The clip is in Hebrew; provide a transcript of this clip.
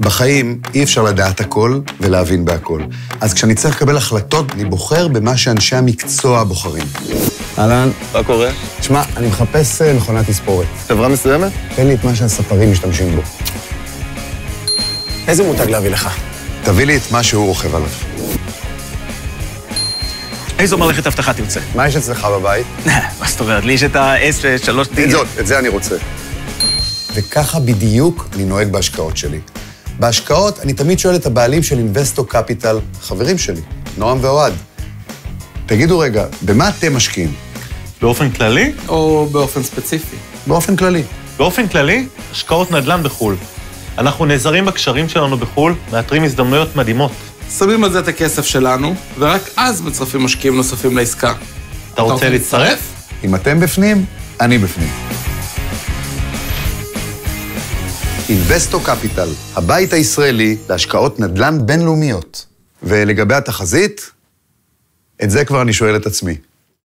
בחיים אי אפשר לדעת הכל ולהבין בהכל. אז כשאני צריך לקבל החלטות, אני בוחר במה שאנשי המקצוע בוחרים. אהלן. מה קורה? תשמע, אני מחפש מכונת תספורת. חברה מסוימת? תן לי את מה שהספרים משתמשים בו. איזה מותג להביא לך? תביא לי את מה שהוא רוכב עליו. איזו מערכת אבטחה תרצה? מה יש אצלך בבית? מה זאת אומרת? לי יש את ה-S3D. את זה אני רוצה. וככה בדיוק אני נוהג בהשקעות שלי. בהשקעות אני תמיד שואל את הבעלים של אינבסטו קפיטל, חברים שלי, נועם ואוהד. תגידו רגע, במה אתם משקיעים? באופן כללי? או באופן ספציפי? באופן כללי. באופן כללי, השקעות נדל"ן בחו"ל. אנחנו נעזרים בקשרים שלנו בחו"ל, מאתרים הזדמנויות מדהימות. שמים על זה את הכסף שלנו, ורק אז מצרפים משקיעים נוספים לעסקה. אתה רוצה להצטרף? אם אתם בפנים, אני בפנים. אינבסטו קפיטל, הבית הישראלי להשקעות נדל"ן בינלאומיות. ולגבי התחזית, את זה כבר אני שואל את עצמי.